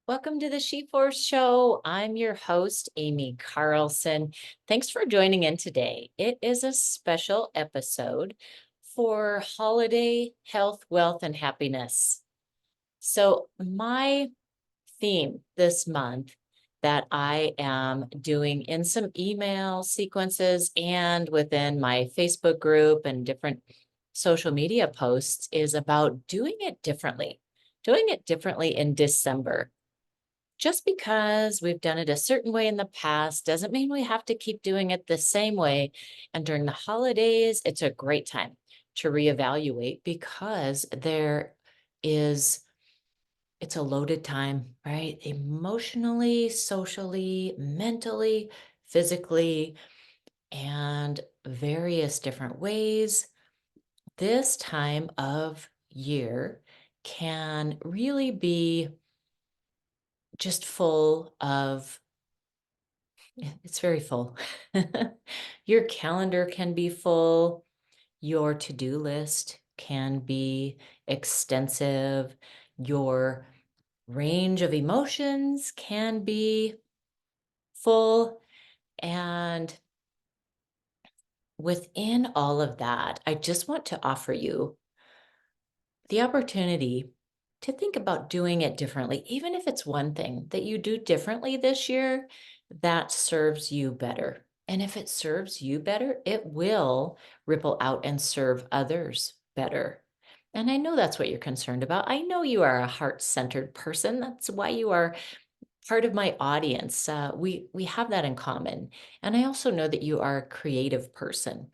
Welcome to the She Force Show. I'm your host, Amy Carlson. Thanks for joining in today. It is a special episode for holiday health, wealth, and happiness. So, my theme this month that I am doing in some email sequences and within my Facebook group and different social media posts is about doing it differently in December. Just because we've done it a certain way in the past doesn't mean we have to keep doing it the same way. And during the holidays, it's a great time to reevaluate because is, it's a loaded time, right? Emotionally, socially, mentally, physically, and various different ways. This time of year can really be just full of it's very full. Your calendar can be full. Your to-do list can be extensive. Your range of emotions can be full. And within all of that, I just want to offer you the opportunity to think about doing it differently, even if it's one thing that you do differently this year that serves you better. And if it serves you better, it will ripple out and serve others better. And I know that's what you're concerned about. I know you are a heart-centered person. That's why you are part of my audience. We have that in common. And I also know that you are a creative person.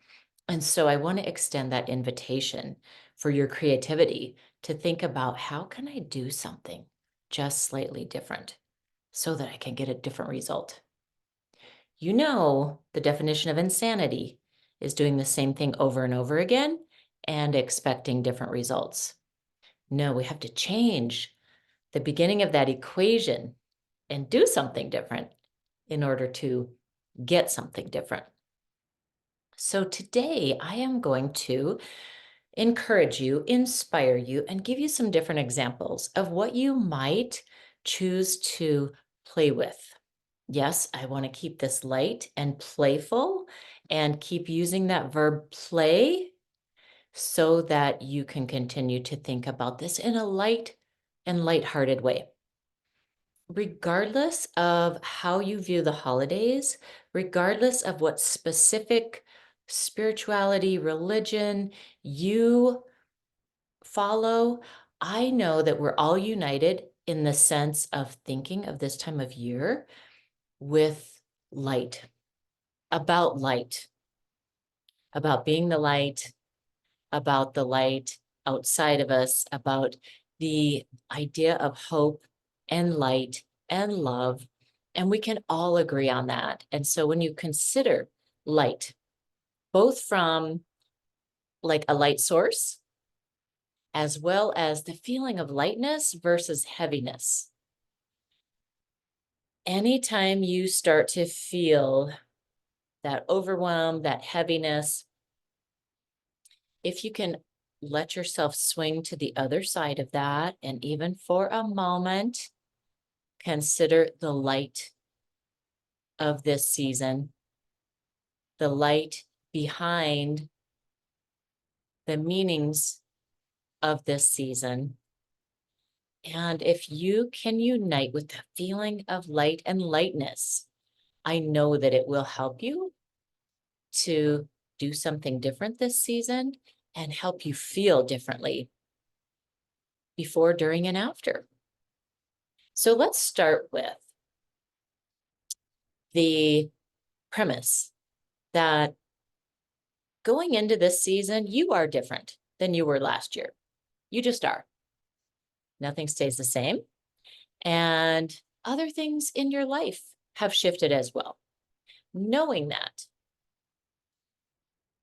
And so I want to extend that invitation for your creativity to think about how can I do something just slightly different so that I can get a different result. You know, the definition of insanity is doing the same thing over and over again and expecting different results. No, we have to change the beginning of that equation and do something different in order to get something different. So today I am going to encourage you, inspire you, and give you some different examples of what you might choose to play with. Yes, I want to keep this light and playful and keep using that verb play so that you can continue to think about this in a light and lighthearted way. Regardless of how you view the holidays, regardless of what specific spirituality, religion you follow, I know that we're all united in the sense of thinking of this time of year with light, light, about being the light outside of us, about the idea of hope and light and love. And we can all agree on that. And so when you consider light, both from like a light source, as well as the feeling of lightness versus heaviness. Anytime you start to feel that overwhelm, that heaviness, if you can let yourself swing to the other side of that, and even for a moment, consider the light of this season, the light behind the meanings of this season. And if you can unite with the feeling of light and lightness, I know that it will help you to do something different this season and help you feel differently before, during, and after. So let's start with the premise that going into this season, you are different than you were last year. You just are. Nothing stays the same. And other things in your life have shifted as well. Knowing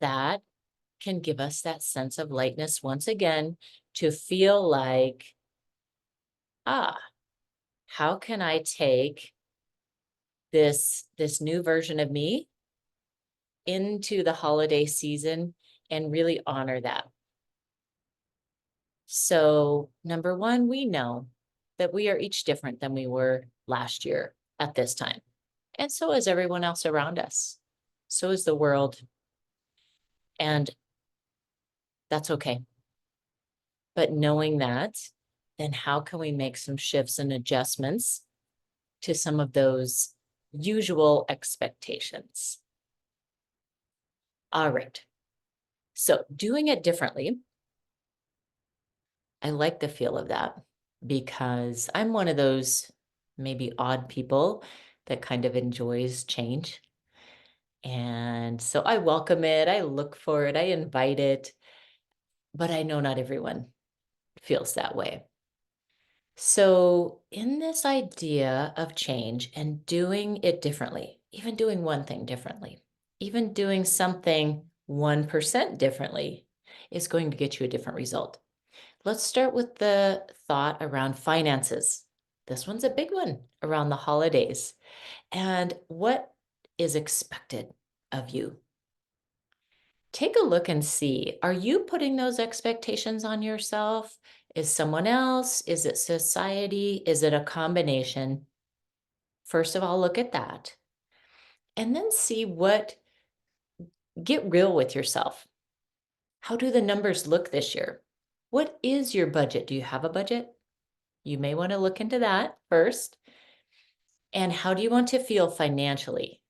that can give us that sense of lightness once again to feel like, how can I take this new version of me into the holiday season and really honor that? So number one, we know that we are each different than we were last year at this time. And so is everyone else around us. So is the world. And that's okay. But knowing that, then how can we make some shifts and adjustments to some of those usual expectations? All right. So doing it differently, I like the feel of that because I'm one of those maybe odd people that kind of enjoys change. And so I welcome it, I look for it, I invite it, but I know not everyone feels that way. So, in this idea of change and doing it differently, even doing one thing differently, even doing something 1% differently is going to get you a different result. Let's start with the thought around finances. This one's a big one around the holidays. And what is expected of you? Take a look and see, are you putting those expectations on yourself? Is someone else? Is it society? Is it a combination? First of all, look at that. And then see get real with yourself. How do the numbers look this year? What is your budget? Do you have a budget? You may want to look into that first. And how do you want to feel financially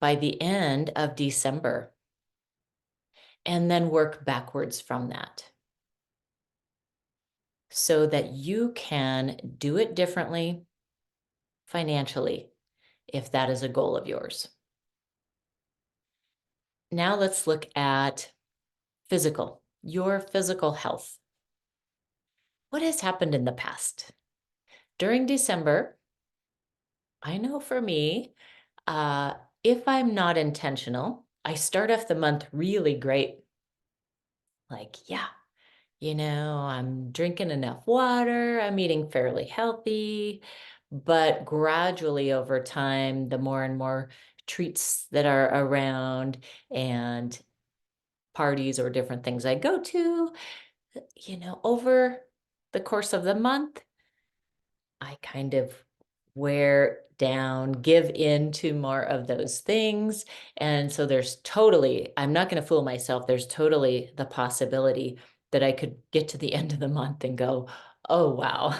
by the end of December? And then work backwards from that so that you can do it differently financially if that is a goal of yours. Now let's look at your physical health. What has happened in the past? During December, I know for me, uh, if I'm not intentional, I start off the month really great. Like, yeah, I'm drinking enough water, I'm eating fairly healthy, but gradually over time, the more and more treats that are around and parties or different things I go to, over the course of the month, I kind of wear down, give in to more of those things. And so I'm not going to fool myself. There's totally the possibility that I could get to the end of the month and go, oh, wow,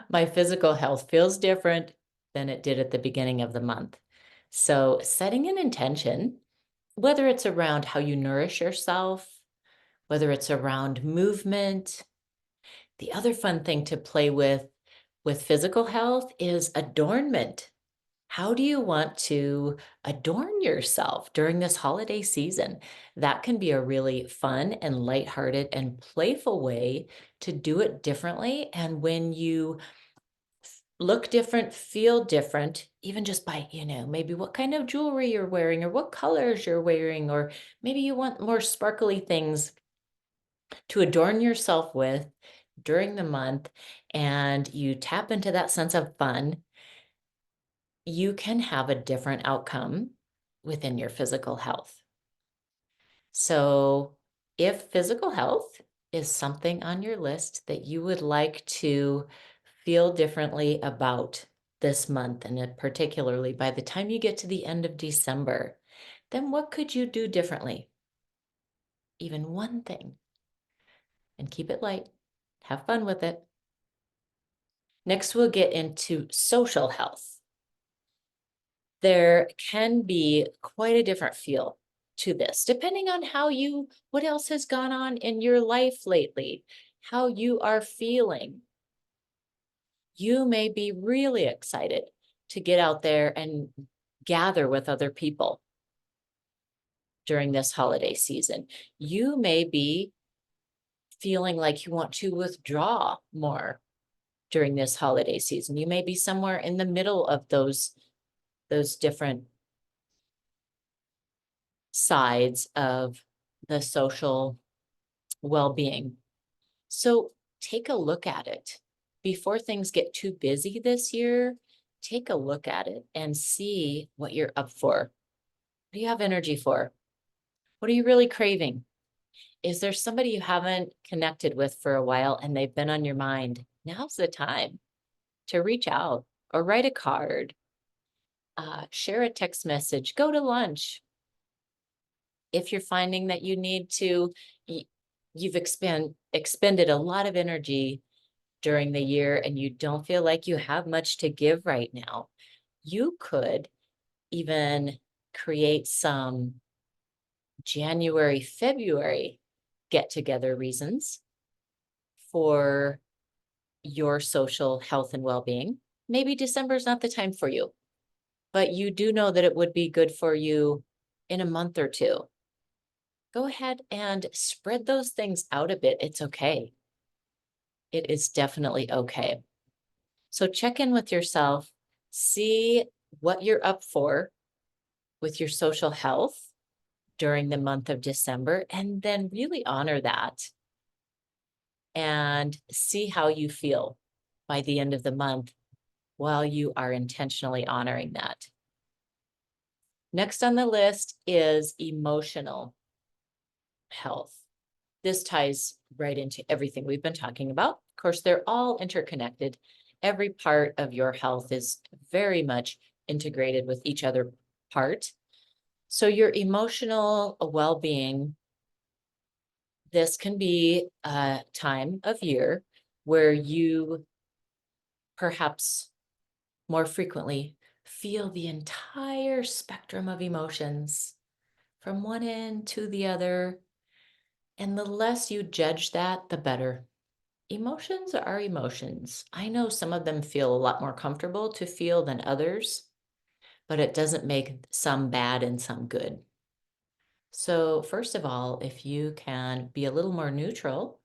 my physical health feels different than it did at the beginning of the month. So setting an intention, whether it's around how you nourish yourself, whether it's around movement. The other fun thing to play with physical health is adornment. How do you want to adorn yourself during this holiday season? That can be a really fun and lighthearted and playful way to do it differently. And when you look different, feel different, even just by, maybe what kind of jewelry you're wearing or what colors you're wearing, or maybe you want more sparkly things to adorn yourself with during the month, and you tap into that sense of fun, you can have a different outcome within your physical health. So, if physical health is something on your list that you would like to feel differently about this month, and particularly by the time you get to the end of December, then what could you do differently? Even one thing, and keep it light. Have fun with it. Next, we'll get into social health. There can be quite a different feel to this, depending on what else has gone on in your life lately, how you are feeling. You may be really excited to get out there and gather with other people during this holiday season. You may be feeling like you want to withdraw more during this holiday season. You may be somewhere in the middle of those different sides of the social well-being. So take a look at it. Before things get too busy this year, take a look at it and see what you're up for. What do you have energy for? What are you really craving? Is there somebody you haven't connected with for a while and they've been on your mind? now's the time to reach out or write a card, share a text message, go to lunch. If you're finding that you need to, y- you've expended a lot of energy during the year and you don't feel like you have much to give right now, you could even create some January, February get together reasons for your social health and well being. Maybe December is not the time for you, but you do know that it would be good for you in a month or two. Go ahead and spread those things out a bit. It's okay. It is definitely okay. So check in with yourself, see what you're up for with your social health during the month of December, and then really honor that and see how you feel by the end of the month while you are intentionally honoring that. Next on the list is emotional health. This ties right into everything we've been talking about. Of course, they're all interconnected. Every part of your health is very much integrated with each other part. So your emotional well-being, this can be a time of year where you perhaps more frequently feel the entire spectrum of emotions from one end to the other. And the less you judge that, the better. Emotions are emotions. I know some of them feel a lot more comfortable to feel than others, but it doesn't make some bad and some good. So, first of all, if you can be a little more neutral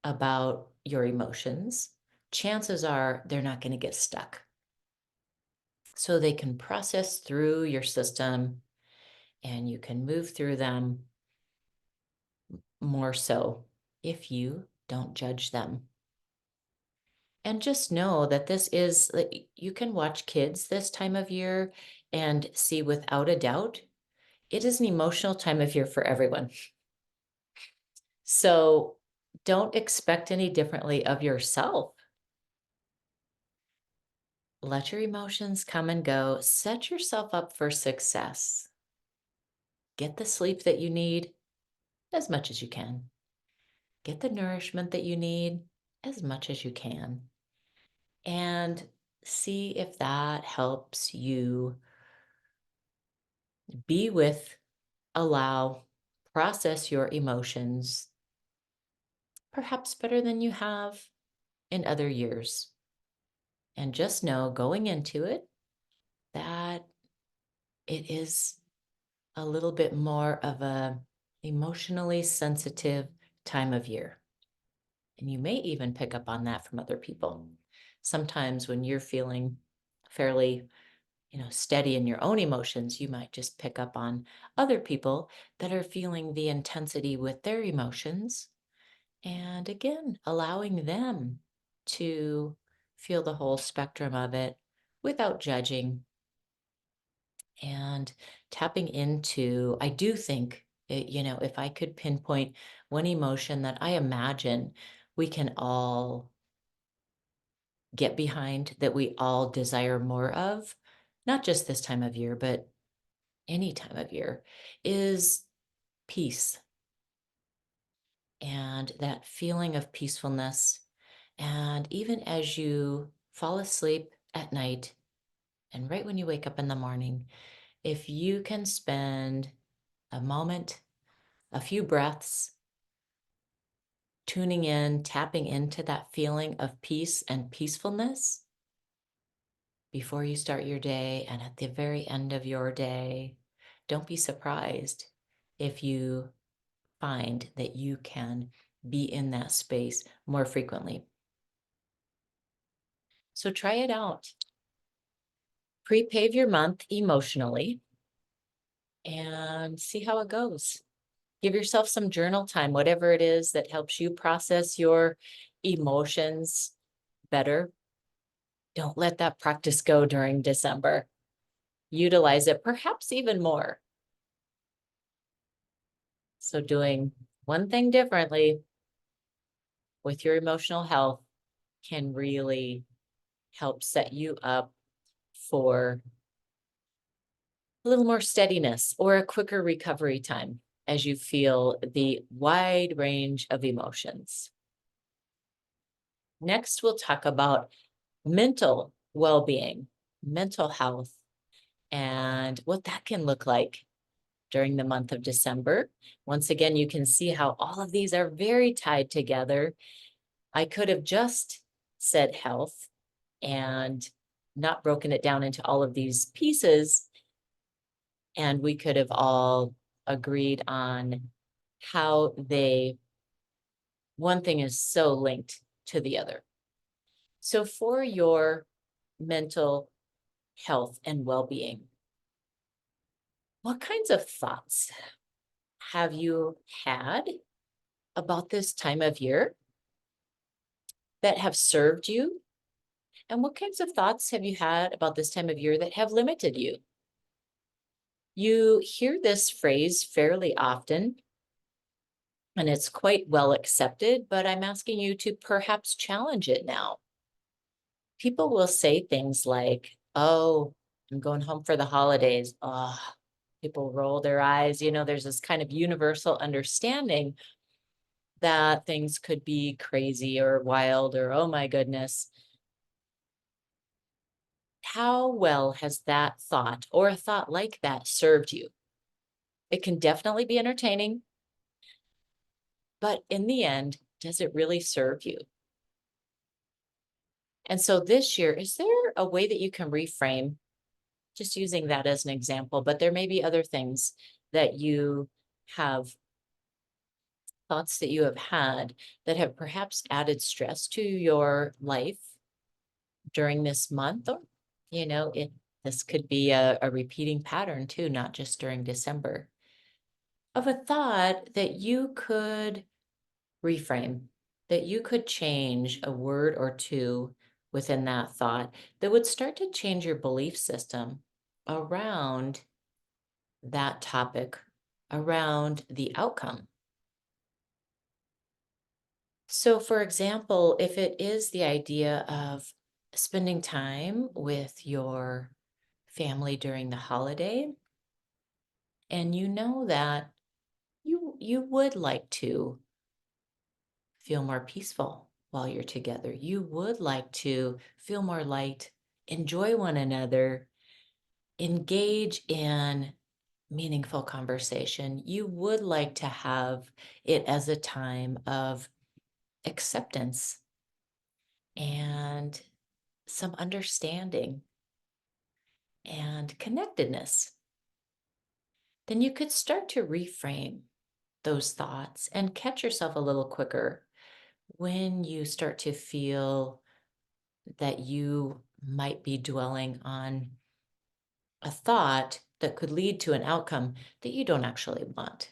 about your emotions, chances are they're not going to get stuck. So they can process through your system and you can move through them more so if you don't judge them. And just know that this is, like, you can watch kids this time of year and see without a doubt, it is an emotional time of year for everyone. So don't expect any differently of yourself. Let your emotions come and go. Set yourself up for success. Get the sleep that you need as much as you can. Get the nourishment that you need as much as you can. And see if that helps you be with, allow, process your emotions perhaps better than you have in other years. And just know going into it that it is a little bit more of a emotionally sensitive time of year. And you may even pick up on that from other people. Sometimes when you're feeling fairly, steady in your own emotions, you might just pick up on other people that are feeling the intensity with their emotions. And again, allowing them to feel the whole spectrum of it without judging and tapping into, I do think, if I could pinpoint one emotion that I imagine we can all get behind, that we all desire more of, not just this time of year, but any time of year, is peace. And that feeling of peacefulness. And even as you fall asleep at night and right when you wake up in the morning, if you can spend a moment, a few breaths, tuning in, tapping into that feeling of peace and peacefulness before you start your day and at the very end of your day, don't be surprised if you find that you can be in that space more frequently. So try it out. Pre-pave your month emotionally and see how it goes. Give yourself some journal time, whatever it is that helps you process your emotions better. Don't let that practice go during December. Utilize it perhaps even more. So doing one thing differently with your emotional health can really help set you up for a little more steadiness or a quicker recovery time as you feel the wide range of emotions. Next, we'll talk about mental well being, mental health, and what that can look like during the month of December. Once again, you can see how all of these are very tied together. I could have just said health and not broken it down into all of these pieces, and we could have all agreed on how one thing is so linked to the other. So, for your mental health and well being, what kinds of thoughts have you had about this time of year that have served you? And what kinds of thoughts have you had about this time of year that have limited you? You hear this phrase fairly often, and it's quite well accepted, but I'm asking you to perhaps challenge it now. People will say things like, oh, I'm going home for the holidays. Oh, people roll their eyes. There's this kind of universal understanding that things could be crazy or wild or, oh my goodness. How well has that thought or a thought like that served you? It can definitely be entertaining, but in the end, does it really serve you? And so this year, is there a way that you can reframe, just using that as an example, but there may be other things that you have, thoughts that you have had that have perhaps added stress to your life during this month, or, this could be a repeating pattern too, not just during December, of a thought that you could reframe, that you could change a word or two within that thought that would start to change your belief system around that topic, around the outcome. So, for example, if it is the idea of spending time with your family during the holiday, and you know that you would like to feel more peaceful while you're together. You would like to feel more light, enjoy one another, engage in meaningful conversation. You would like to have it as a time of acceptance and some understanding and connectedness. Then you could start to reframe those thoughts and catch yourself a little quicker when you start to feel that you might be dwelling on a thought that could lead to an outcome that you don't actually want.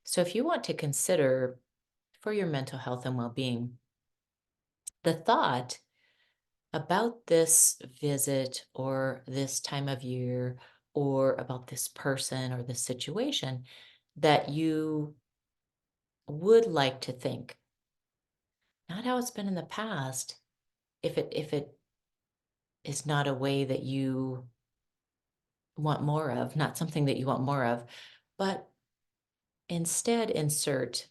So, if you want to consider for your mental health and well being, the thought about this visit or this time of year or about this person or this situation that you would like to think, not how it's been in the past, if it is not a way that you want more of, not something that you want more of, but instead insert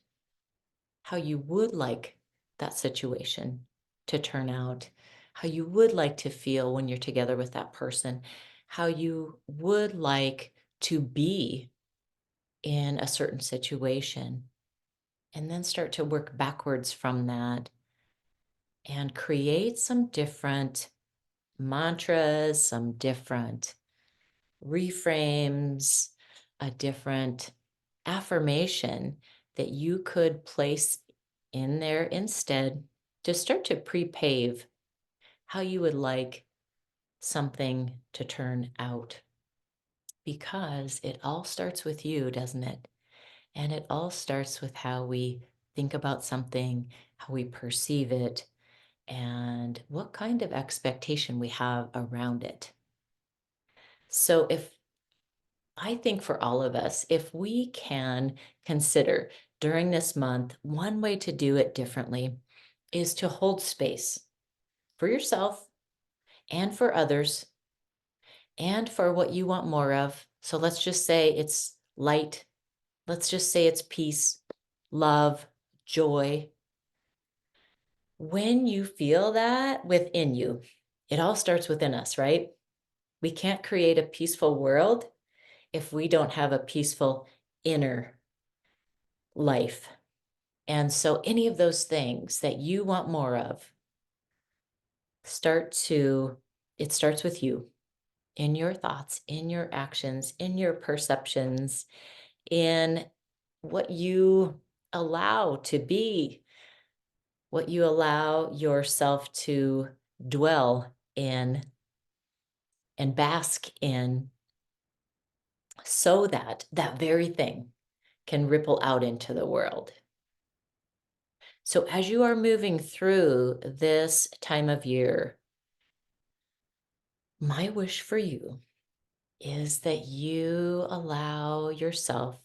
how you would like that situation to turn out, how you would like to feel when you're together with that person, how you would like to be in a certain situation, and then start to work backwards from that and create some different mantras, some different reframes, a different affirmation that you could place in there instead to start to pre-pave how you would like something to turn out. Because it all starts with you, doesn't it? And it all starts with how we think about something, how we perceive it, and what kind of expectation we have around it. So, if I think for all of us, if we can consider during this month one way to do it differently, is to hold space for yourself and for others and for what you want more of. So let's just say it's light. Let's just say it's peace, love, joy. When you feel that within you, it all starts within us, right? We can't create a peaceful world if we don't have a peaceful inner life. And so, any of those things that you want more of, it starts with you in your thoughts, in your actions, in your perceptions, in what you allow to be, what you allow yourself to dwell in and bask in, so that that very thing can ripple out into the world. So, as you are moving through this time of year, my wish for you is that you allow yourself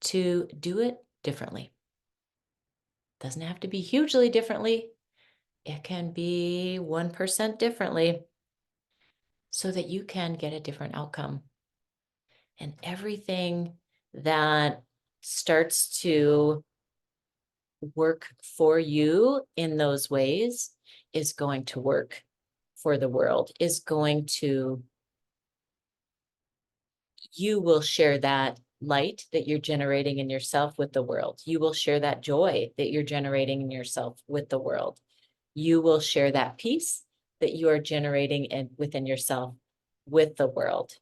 to do it differently. Doesn't have to be hugely differently. It can be 1% differently so that you can get a different outcome. And everything that starts to work for you in those ways is going to work for the world, is going to, you will share that light that you're generating in yourself with the world. You will share that joy that you're generating in yourself with the world. You will share that peace that you are generating within yourself with the world.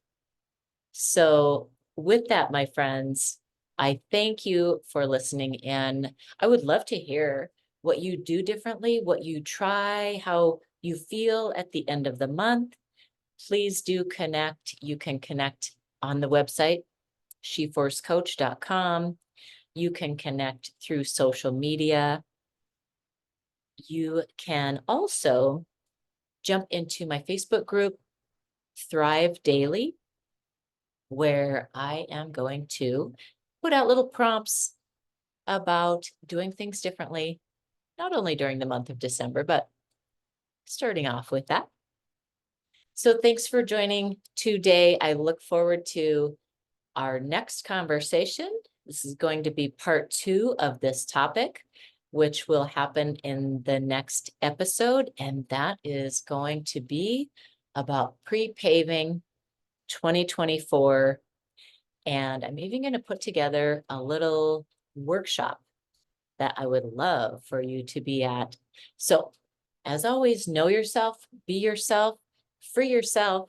So, with that, my friends, I thank you for listening in. I would love to hear what you do differently, what you try, how you feel at the end of the month. Please do connect. You can connect on the website, sheforcecoach.com. You can connect through social media. You can also jump into my Facebook group, Thrive Daily, where I am going to put out little prompts about doing things differently, not only during the month of December, but starting off with that. So thanks for joining today. I look forward to our next conversation. This is going to be part 2 of this topic, which will happen in the next episode. And that is going to be about pre-paving 2024. And I'm even going to put together a little workshop that I would love for you to be at. So, as always, know yourself, be yourself, free yourself,